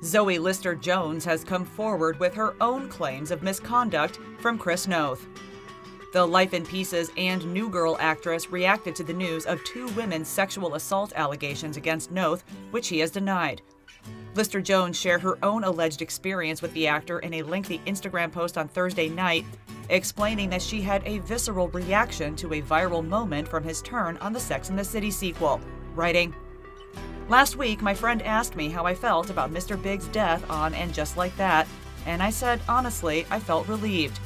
Zoe Lister-Jones has come forward with her own claims of misconduct from Chris Noth. The Life in Pieces and New Girl actress reacted to the news of two women's sexual assault allegations against Noth, which he has denied. Lister-Jones shared her own alleged experience with the actor in a lengthy Instagram post on Thursday night, explaining that she had a visceral reaction to a viral moment from his turn on the Sex and the City sequel, writing, "Last week, my friend asked me how I felt about Mr. Big's death on And Just Like That, and I said, honestly, I felt relieved.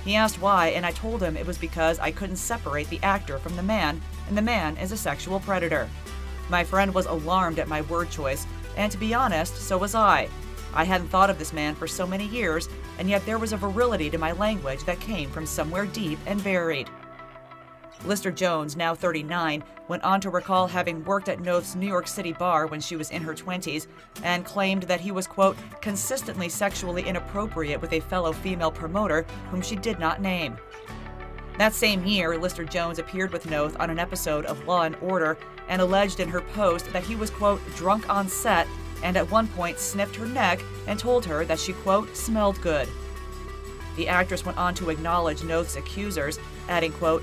He asked why, and I told him it was because I couldn't separate the actor from the man, and the man is a sexual predator. My friend was alarmed at my word choice, and to be honest, so was I. I hadn't thought of this man for so many years, and yet there was a virility to my language that came from somewhere deep and buried." Lister-Jones, now 39, went on to recall having worked at Noth's New York City bar when she was in her 20s and claimed that he was, quote, consistently sexually inappropriate with a fellow female promoter whom she did not name. That same year, Lister-Jones appeared with Noth on an episode of Law & Order and alleged in her post that he was, quote, drunk on set and at one point sniffed her neck and told her that she, quote, smelled good. The actress went on to acknowledge Noth's accusers, adding, quote,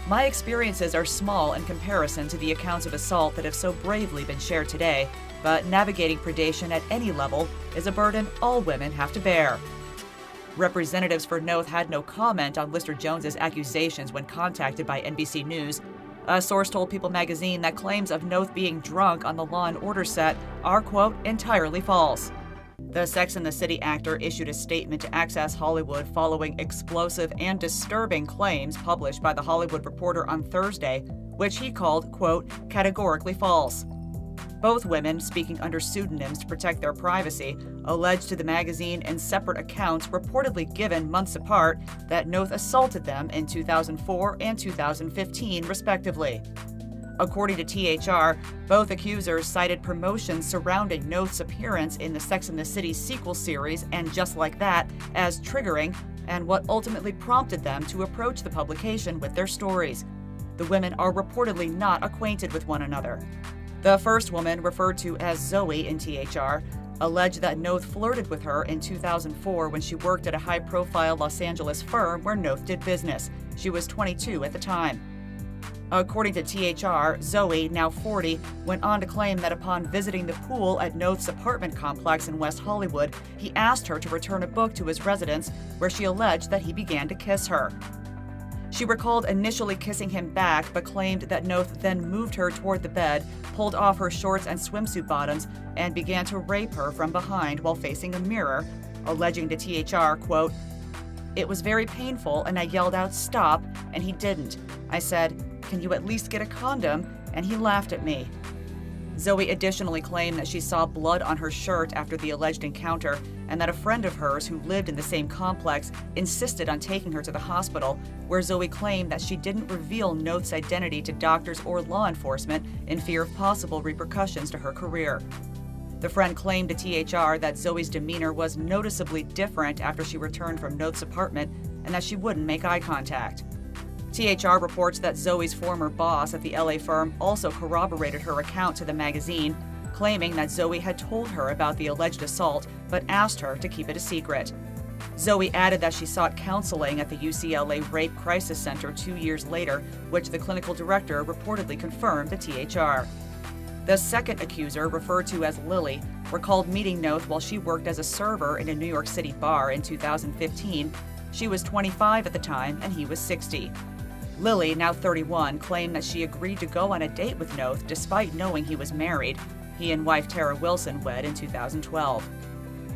"My experiences are small in comparison to the accounts of assault that have so bravely been shared today, but navigating predation at any level is a burden all women have to bear." Representatives for Noth had no comment on Lister-Jones's accusations when contacted by NBC News. A source told People magazine that claims of Noth being drunk on the Law & Order set are, quote, entirely false. The Sex and the City actor issued a statement to Access Hollywood following explosive and disturbing claims published by The Hollywood Reporter on Thursday, which he called, quote, categorically false. Both women, speaking under pseudonyms to protect their privacy, alleged to the magazine in separate accounts reportedly given months apart that Noth assaulted them in 2004 and 2015, respectively. According to THR, both accusers cited promotions surrounding Noth's appearance in the Sex and the City sequel series And Just Like That as triggering and what ultimately prompted them to approach the publication with their stories. The women are reportedly not acquainted with one another. The first woman, referred to as Zoe in THR, alleged that Noth flirted with her in 2004 when she worked at a high-profile Los Angeles firm where Noth did business. She was 22 at the time. According to THR, Zoe, now 40, went on to claim that upon visiting the pool at Noth's apartment complex in West Hollywood, he asked her to return a book to his residence, where she alleged that he began to kiss her. She recalled initially kissing him back, but claimed that Noth then moved her toward the bed, pulled off her shorts and swimsuit bottoms, and began to rape her from behind while facing a mirror, alleging to THR, quote, "It was very painful and I yelled out, 'Stop,' and he didn't. I said, 'Can you at least get a condom?' and he laughed at me." Zoe additionally claimed that she saw blood on her shirt after the alleged encounter and that a friend of hers who lived in the same complex insisted on taking her to the hospital, where Zoe claimed that she didn't reveal Noth's identity to doctors or law enforcement in fear of possible repercussions to her career. The friend claimed to THR that Zoe's demeanor was noticeably different after she returned from Noth's apartment and that she wouldn't make eye contact. THR reports that Zoe's former boss at the LA firm also corroborated her account to the magazine, claiming that Zoe had told her about the alleged assault but asked her to keep it a secret. Zoe added that she sought counseling at the UCLA Rape Crisis Center 2 years later, which the clinical director reportedly confirmed to THR. The second accuser, referred to as Lily, recalled meeting Noth while she worked as a server in a New York City bar in 2015. She was 25 at the time and he was 60. Lily, now 31, claimed that she agreed to go on a date with Noth despite knowing he was married. He and wife Tara Wilson wed in 2012.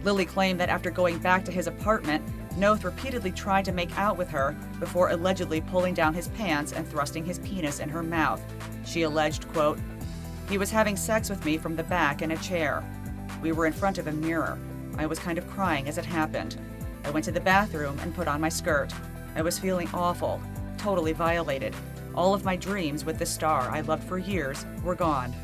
Lily claimed that after going back to his apartment, Noth repeatedly tried to make out with her before allegedly pulling down his pants and thrusting his penis in her mouth. She alleged, quote, "He was having sex with me from the back in a chair. We were in front of a mirror. I was kind of crying as it happened. I went to the bathroom and put on my skirt. I was feeling awful. Totally violated. All of my dreams with the star I loved for years were gone."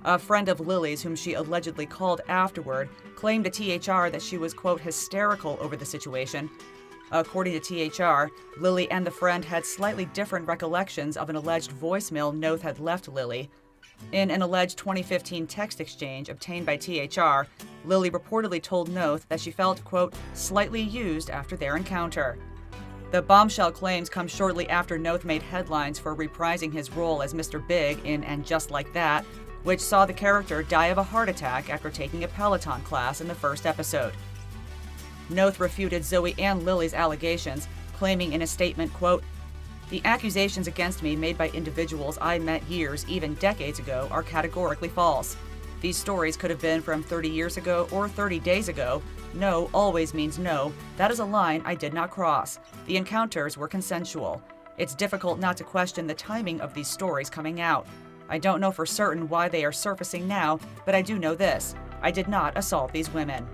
A friend of Lily's, whom she allegedly called afterward, claimed to THR that she was, quote, hysterical over the situation. According to THR, Lily and the friend had slightly different recollections of an alleged voicemail Noth had left Lily. In an alleged 2015 text exchange obtained by THR, Lily reportedly told Noth that she felt, quote, slightly used after their encounter. The bombshell claims come shortly after Noth made headlines for reprising his role as Mr. Big in And Just Like That, which saw the character die of a heart attack after taking a Peloton class in the first episode. Noth refuted Zoe and Lily's allegations, claiming in a statement, quote, the accusations against me made by individuals I met years, even decades ago, are categorically false. These stories could have been from 30 years ago or 30 days ago. No always means no. That is a line I did not cross. The encounters were consensual. It's difficult not to question the timing of these stories coming out. I don't know for certain why they are surfacing now, but I do know this. I did not assault these women.